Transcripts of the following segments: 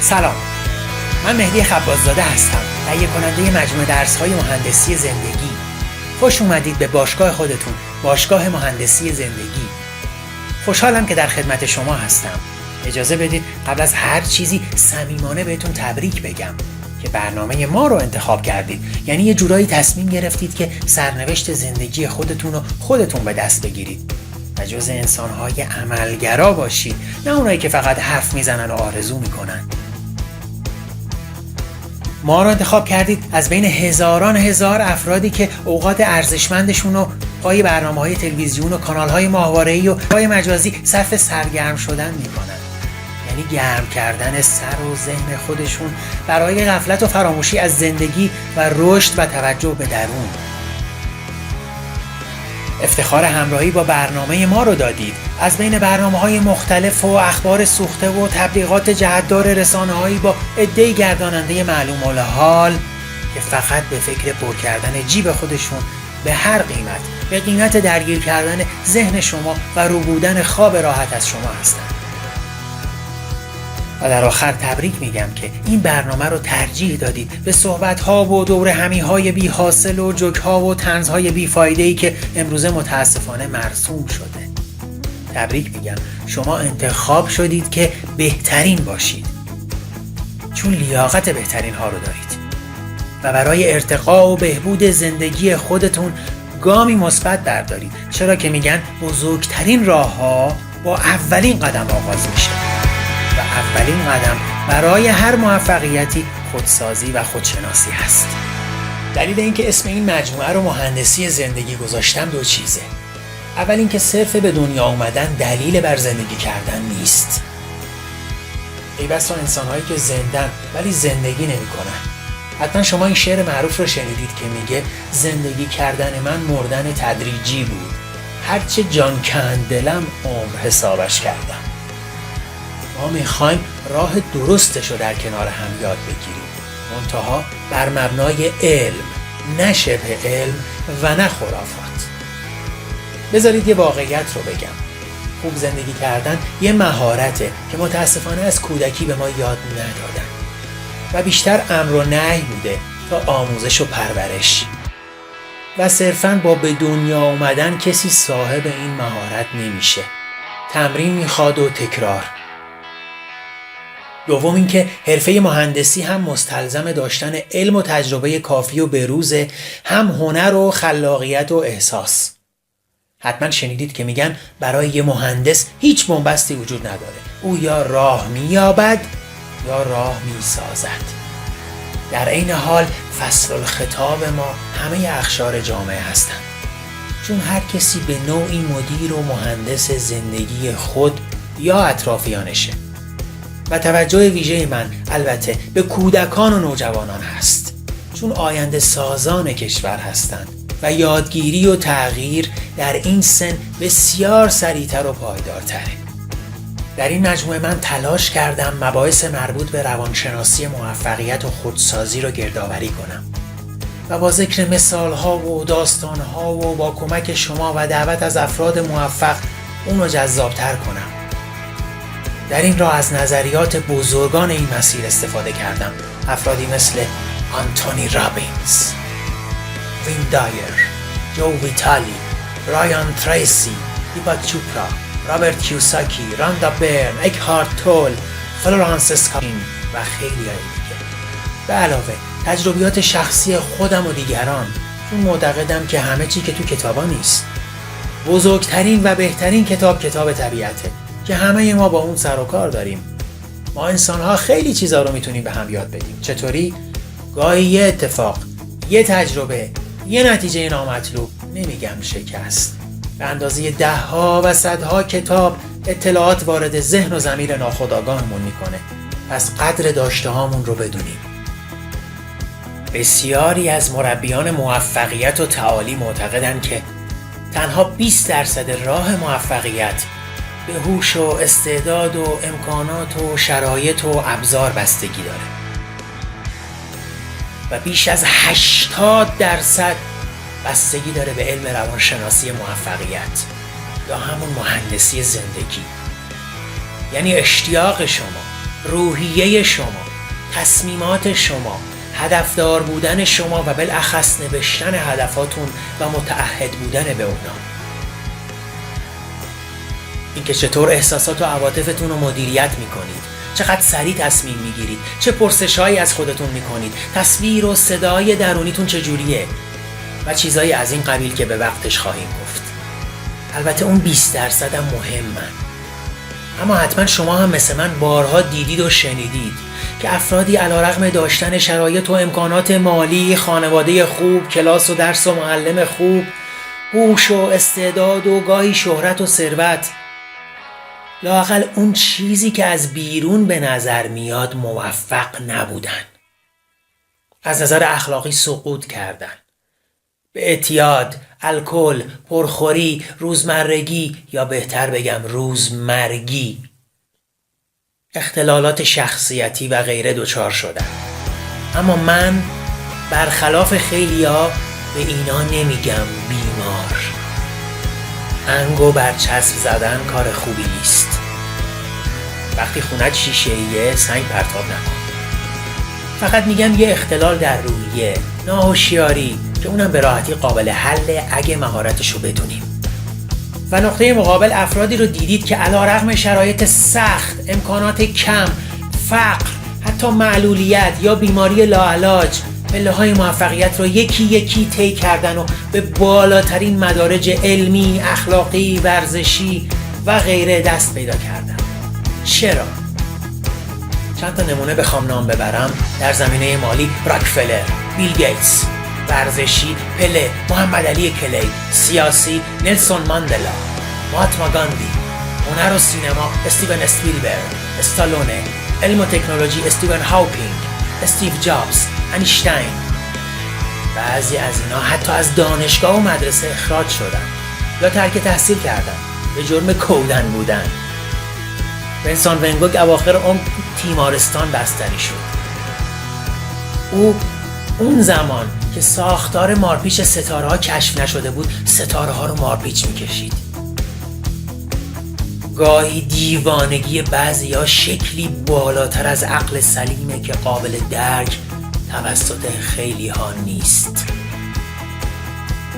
سلام، من مهدی خباززاده هستم، تهیه کننده مجموعه درس‌های مهندسی زندگی. خوش اومدید به باشگاه خودتون، باشگاه مهندسی زندگی. خوشحالم که در خدمت شما هستم. اجازه بدید قبل از هر چیزی صمیمانه بهتون تبریک بگم که برنامه ما رو انتخاب کردید. یعنی یه جورایی تصمیم گرفتید که سرنوشت زندگی خودتون رو خودتون به دست بگیرید و جز انسان‌های عملگرا باشید، نه اونایی که فقط حرف میزنن و آرزو میکنن. ما رو انتخاب کردید از بین هزاران هزار افرادی که اوقات ارزشمندشون رو پای برنامه‌های تلویزیون و کانال‌های ماهواره‌ای و پای مجازی صرف سرگرم شدن میکنن. یعنی گرم کردن سر و ذهن خودشون برای غفلت و فراموشی از زندگی و رشد و توجه به درون. افتخار همراهی با برنامه ما رو دادید. از بین برنامه‌های مختلف و اخبار سوخته و تبلیغات جهت‌دار رسانه‌هایی با عده‌ای گرداننده معلوم الحال که فقط به فکر پر کردن جیب خودشون به هر قیمت، به قیمت درگیر کردن ذهن شما و رو بودن خواب راحت از شما هستند. و در آخر تبریک میگم که این برنامه رو ترجیح دادید به صحبت‌ها و دور همی‌های بی حاصل و جوک‌ها و طنزهای بی فایده‌ای که امروزه متاسفانه مرسوم شده. تبریک میگم، شما انتخاب شدید که بهترین باشید، چون لیاقت بهترین ها رو دارید و برای ارتقا و بهبود زندگی خودتون گامی مثبت بردارید. چرا که میگن بزرگترین راه‌ها با اولین قدم آغاز میشه و اولین قدم برای هر موفقیتی خودسازی و خودشناسی هست. دلیل اینکه اسم این مجموعه رو مهندسی زندگی گذاشتم دو چیزه. اول اینکه صرف به دنیا اومدن دلیل بر زندگی کردن نیست. ای بسا انسان‌هایی که زندن ولی زندگی نمی‌کنن. حتما شما این شعر معروف رو شنیدید که میگه زندگی کردن من مردن تدریجی بود، هرچه جان کند دلم عمر حسابش کردم. ما میخوایم راه درستش رو در کنار هم یاد بگیریم، منتها بر مبنای علم، نه شبه علم و نه خرافات. بذارید یه واقعیت رو بگم. خوب زندگی کردن یه مهارته که متاسفانه از کودکی به ما یاد ندادن و بیشتر امر و نهی بوده تا آموزش و پرورش و صرفاً با به دنیا اومدن کسی صاحب این مهارت نمیشه. تمرین میخواد و تکرار. دوم اینکه حرفه مهندسی هم مستلزم داشتن علم و تجربه کافی و بروزه، هم هنر و خلاقیت و احساس. حتما شنیدید که میگن برای یه مهندس هیچ بنبستی وجود نداره. او یا راه مییابد یا راه میسازد. در عین حال فصل الخطاب ما همه اقشار جامعه هستند، چون هر کسی به نوعی مدیر و مهندس زندگی خود یا اطرافیانشه. و توجه ویژه من البته به کودکان و نوجوانان هست، چون آینده سازان کشور هستند و یادگیری و تغییر در این سن بسیار سریعتر و پایدارتره. در این مجموعه من تلاش کردم مباحث مربوط به روانشناسی موفقیت و خودسازی رو گردآوری کنم و با ذکر مثال‌ها و داستان‌ها و با کمک شما و دعوت از افراد موفق اون رو جذاب‌تر کنم. در این راه از نظریات بزرگان این مسیر استفاده کردم. افرادی مثل آنتونی رابینز، وین دایر، جو ویتالی، رایان تریسی، دیپاک چوپرا، رابرت کیوساکی، راندا برن، اکهارت تول، فلورانس اسکاپین و خیلی های دیگه. به علاوه تجربیات شخصی خودم و دیگران، چون معتقدم که همه چی که تو کتابا نیست. بزرگترین و بهترین کتاب طبیعته که همه ما با اون سر و کار داریم. ما انسان‌ها خیلی چیزا رو میتونیم به هم یاد بدیم. چطوری؟ گاهی یه اتفاق، یه تجربه، یه نتیجه نامطلوب، نمیگم شکست، به اندازه ده‌ها و صدها کتاب اطلاعات وارد ذهن و ضمیر ناخودآگاهمون میکنه. پس قدر داشته هامون رو بدونیم. بسیاری از مربیان موفقیت و تعالی معتقدن که تنها 20% راه موفقیت به هوش و استعداد و امکانات و شرایط و ابزار بستگی داره و بیش از 80% بستگی داره به علم روانشناسی موفقیت یا همون مهندسی زندگی. یعنی اشتیاق شما، روحیه شما، تصمیمات شما، هدفدار بودن شما و بالاخص نوشتن هدفاتون و متعهد بودن به اونا. اینکه چطور احساسات و عواطفتون رو مدیریت میکنید، چقدر سریع تصمیم میگیرید، چه پرسش‌هایی از خودتون میکنید، تصویر و صدای درونیتون چجوریه و چیزایی از این قبیل که به وقتش خواهیم گفت. البته اون 20% هم مهمن. اما حتما شما هم مثل من بارها دیدید و شنیدید که افرادی علیرغم داشتن شرایط و امکانات مالی، خانواده خوب، کلاس و درس و معلم خوب، هوش و استعداد و گاهی شهرت و ثروت، لااقل اون چیزی که از بیرون به نظر میاد موفق نبودن. از نظر اخلاقی سقوط کردن. به اعتیاد، الکل، پرخوری، روزمرگی یا بهتر بگم روزمرگی، اختلالات شخصیتی و غیره دچار شدن. اما من برخلاف خیلیا به اینا نمیگم بیمار. انگو برچسب زدن کار خوبی نیست. وقتی خونت شیشه‌ایه سنگ پرتاب نکن. فقط میگم یه اختلال در روحیه، ناهوشیاری که اونم به راحتی قابل حله اگه مهارتشو بدونیم. و نقطه مقابل افرادی رو دیدید که علیرغم شرایط سخت، امکانات کم، فقر، حتی معلولیت یا بیماری لاعلاج پله‌های موفقیت رو یکی یکی طی کردن و به بالاترین مدارج علمی، اخلاقی، ورزشی و غیره دست پیدا کردن. چرا؟ چند تا نمونه بخوام نام ببرم: در زمینه مالی راکفلر، بیل گیتس، ورزشی پله، محمد علی کلی، سیاسی نلسون ماندلا، مهاتما گاندی، هنر و سینما استیون اسپیلبرگ، استالونه، علم و تکنولوژی استیون هاوکینگ، استیو جابز، اینشتین. بعضی از اینا حتی از دانشگاه و مدرسه اخراج شدن یا ترک تحصیل کردن به جرم کودن بودن. ونسان ونگوگ اواخر عمر تیمارستان بستری شد. اون زمان که ساختار مارپیچ ستاره ها کشف نشده بود، ستاره ها رو مارپیچ میکشید. گاهی دیوانگی بعضی ها شکلی بالاتر از عقل سلیمه که قابل درک توسط خیلی ها نیست.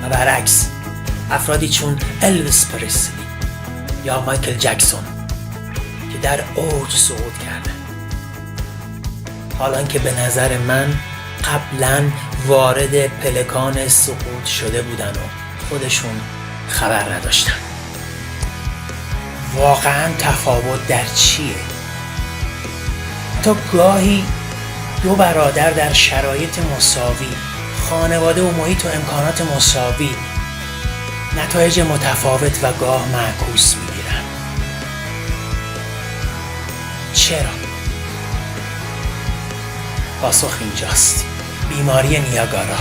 و برعکس افرادی چون الویس پرسلی یا مایکل جکسون که در اوج صعود کردن، حالان که به نظر من قبلا وارد پلکان سقوط شده بودن و خودشون خبر نداشتن. واقعا تفاوت در چیه؟ تا گاهی دو برادر در شرایط مساوی، خانواده و محیط و امکانات مساوی، نتایج متفاوت و گاه معکوس میگیرن. چرا؟ پاسخ اینجاست: بیماری نیاگارا.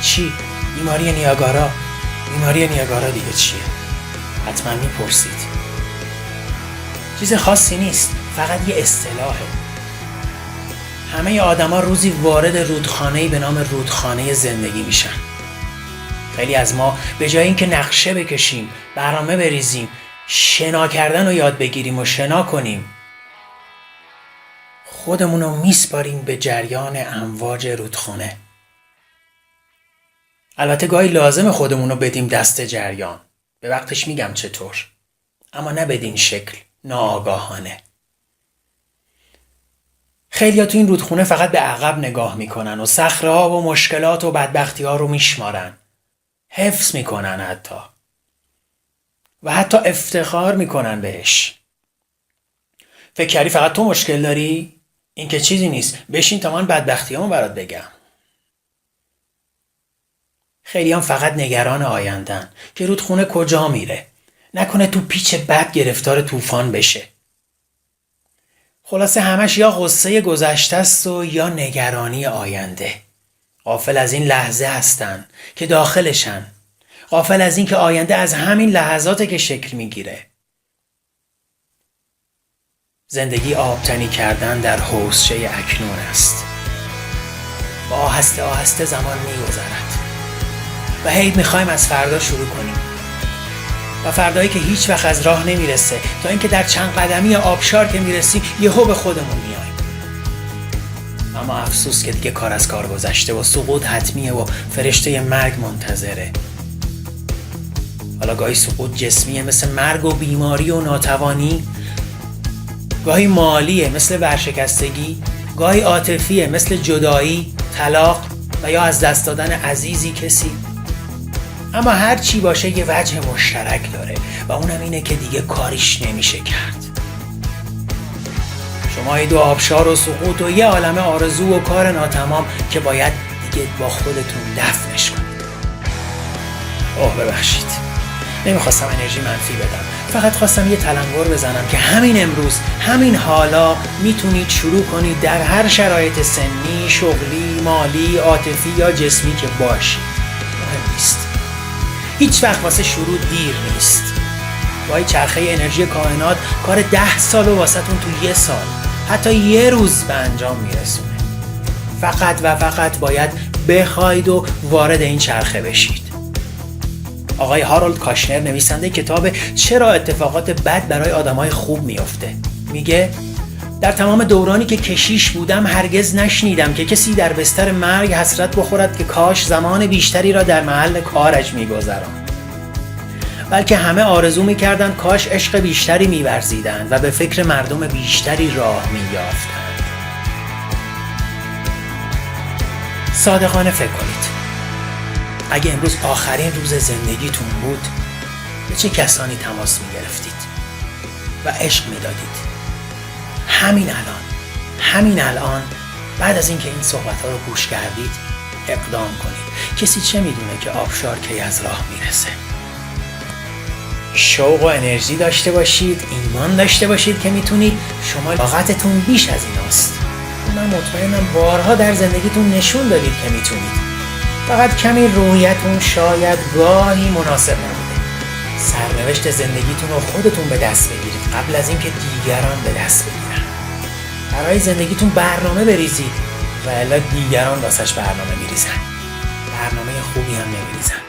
چی؟ بیماری نیاگارا؟ بیماری نیاگارا دیگه چیه؟ حتما میپرسید. چیز خاصی نیست، فقط یه اصطلاحه. همه آدما روزی وارد رودخانه‌ای به نام رودخانه زندگی میشن. خیلی از ما به جای اینکه نقشه بکشیم، برنامه بریزیم، شنا کردن رو یاد بگیریم و شنا کنیم، خودمون رو میسپاریم به جریان امواج رودخانه. البته گاهی لازم خودمون رو بدیم دست جریان. به وقتش میگم چطور، اما نه بدین شکل، ناآگاهانه. خیلی‌ها تو این رودخونه فقط به عقب نگاه میکنن و صخره‌ها و مشکلات و بدبختی‌ها رو میشمارن، حفظ میکنن و حتی افتخار میکنن بهش. فکر کردی فقط تو مشکل داری؟ این که چیزی نیست، بشین تا من بدبختیامو برات بگم. خیلی هم فقط نگران آیندن که رودخونه کجا میره، نکنه تو پیچ بد گرفتار طوفان بشه. خلاصه همش یا غصه گذشته است و یا نگرانی آینده. غافل از این لحظه هستن که داخلشن، غافل از این که آینده از همین لحظاته که شکل میگیره. زندگی آبتنی کردن در حوضچه اکنون است و آهسته آهسته زمان میگذرد و هی میخوایم از فردا شروع کنیم. و فردایی که هیچ وقت از راه نمیرسه تا اینکه در چند قدمی آبشار که میرسی یهو به خودمون میایم. اما افسوس که دیگه کار از کار گذشته و سقوط حتمیه و فرشته مرگ منتظره. حالا گاهی سقوط جسمیه مثل مرگ و بیماری و ناتوانی، گاهی مالیه مثل ورشکستگی، گاهی عاطفیه مثل جدایی، طلاق و یا از دست دادن عزیزی کسی. اما هر چی باشه یه وجه مشترک داره و اونم اینه که دیگه کاریش نمیشه کرد. شما دو آبشار و سقوط و یه عالمه آرزو و کار ناتمام که باید دیگه با خودتون دفنش کنید. ببخشید، نمیخواستم انرژی منفی بدم، فقط خواستم یه تلنگر بزنم که همین امروز، همین حالا میتونید شروع کنید در هر شرایط سنی، شغلی، مالی، عاطفی یا جسمی که باشید. مهم نیست، هیچ وقت واسه شروع دیر نیست. وای چرخه انرژی کائنات کار 10 سال و واسه تون تو 1 سال، حتی 1 روز به انجام میرسونه. فقط و فقط باید بخواید و وارد این چرخه بشید. آقای هارولد کاشنر نویسنده کتاب چرا اتفاقات بد برای آدمای خوب میفته میگه در تمام دورانی که کشیش بودم هرگز نشنیدم که کسی در بستر مرگ حسرت بخورد که کاش زمان بیشتری را در محل کارش میگذراند، بلکه همه آرزو میکردند کاش عشق بیشتری میورزیدند و به فکر مردم بیشتری راه مییافتند. صادقانه فکر کنید، اگه امروز آخرین روز زندگیتون بود به چه کسانی تماس میگرفتید و عشق میدادید؟ همین الان بعد از اینکه این صحبت‌ها رو گوش کردید اقدام کنید. کسی چه میدونه که آبشار کی از راه میرسه؟ شوق و انرژی داشته باشید، ایمان داشته باشید که میتونید. شما طاقتتون بیش از ایناست. من مطمئنم بارها در زندگیتون نشون دادید که میتونید. فقط کمی روحیتون شاید گاهی مناسب نبوده. سرنوشت زندگیتون رو خودتون به دست بگیرید قبل از اینکه دیگران به دست بگیرن. برای زندگیتون برنامه بریزید و الا دیگران واسش برنامه میریزن. برنامه خوبی هم نمیریزن.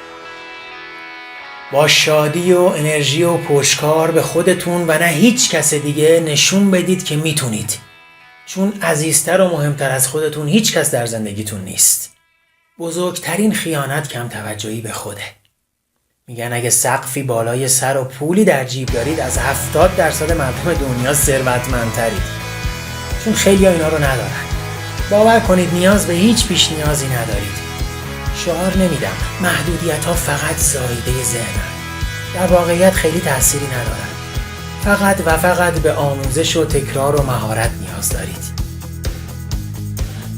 با شادی و انرژی و پشتکار به خودتون و نه هیچ کس دیگه نشون بدید که میتونید. چون عزیزتر و مهمتر از خودتون هیچ کس در زندگیتون نیست. بزرگترین خیانت کم توجهی به خوده. میگن اگه سقفی بالای سر و پولی در جیب دارید از 70% مردم دنیا ثروتمندترید. چون خیلی ها اینا رو ندارن. باور کنید نیاز به هیچ پیش نیازی ندارید. شعار نمیدم، محدودیت ها فقط زایده ذهنن. در واقعیت خیلی تأثیری ندارن. فقط و فقط به آموزش و تکرار و مهارت نیاز دارید.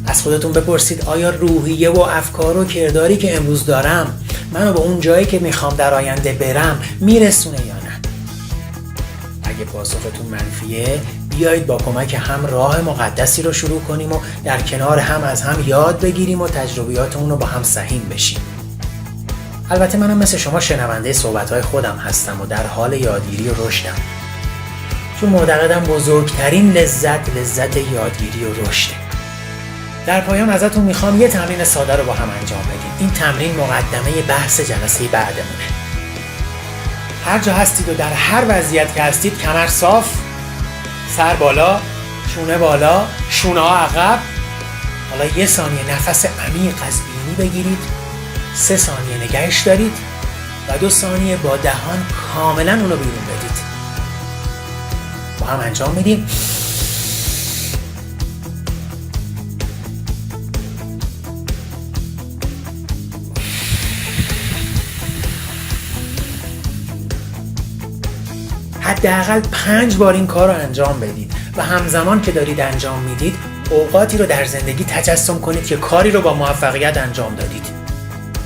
از خودتون بپرسید آیا روحیه و افکار و کرداری که امروز دارم منو به اون جایی که میخوام در آینده برم میرسونه یا نه؟ اگه پاسختون منفیه بیایید با کمک هم راه مقدسی رو شروع کنیم و در کنار هم از هم یاد بگیریم و تجربیاتمون رو با هم سهیم بشیم. البته منم مثل شما شنونده صحبت‌های خودم هستم و در حال یادگیری و رشدم. چون معتقدم بزرگترین لذت یادگیری و رشده. در پایان ازتون میخوام یه تمرین ساده رو با هم انجام بدیم. این تمرین مقدمه بحث جلسه بعدمونه. هر جا هستید و در هر وضعیت که هستید کمر صاف، سر بالا، شونه بالا، شونه ها عقب. حالا 1 ثانیه نفس عمیق از بینی بگیرید، 3 ثانیه نگهش دارید و 2 ثانیه با دهان کاملا اونو بیرون بدید. با هم انجام میدیم. حداقل 5 بار این کار رو انجام بدید و همزمان که دارید انجام میدید اوقاتی رو در زندگی تجسم کنید که کاری رو با موفقیت انجام دادید.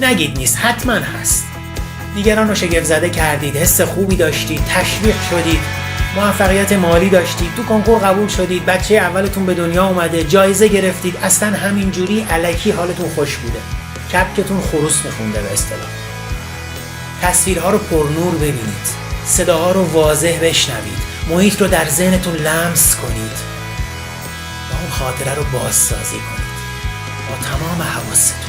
نگید نیست، حتما هست. دیگران رو شگفت زده کردید، حس خوبی داشتید، تشویق شدید، موفقیت مالی داشتید، تو کنکور قبول شدید، بچه اولتون به دنیا اومده، جایزه گرفتید، اصلا همینجوری الکی حالتون خوش بوده، کپکتون خروس میخونده به اصطلاح. تصویرها رو پرنور ببینید، صداها رو واضح بشنوید، محیط رو در ذهنتون لمس کنید و اون خاطره رو بازسازی کنید با تمام حواستون.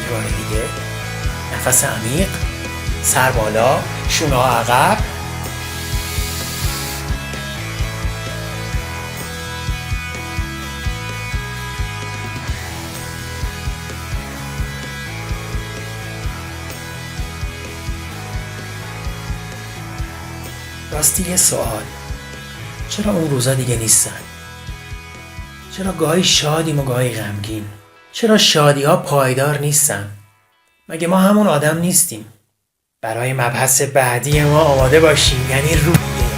یه بار دیگه نفس عمیق، سر بالا، شونه عقب. راستی یه سوال، چرا اون روزا دیگه نیستن؟ چرا گاهی شادیم و گاهی غمگین؟ چرا شادی ها پایدار نیستن؟ مگه ما همون آدم نیستیم؟ برای مبحث بعدی ما آماده باشیم، یعنی روحیه.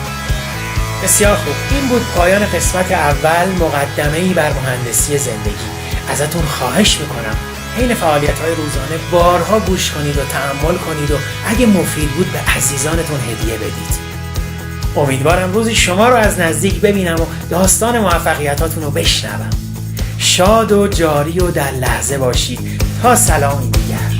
بسیار خوب، این بود پایان قسمت اول مقدمه‌ای بر مهندسی زندگی. ازتون خواهش میکنم حین فعالیت‌های روزانه بارها گوش کنید و تأمل کنید و اگه مفید بود به عزیزانتون هدیه بدید. امیدوارم روزی شما رو از نزدیک ببینم و داستان موفقیتاتون رو بشنوم. شاد و جاری و در لحظه باشید تا سلامی دیگر.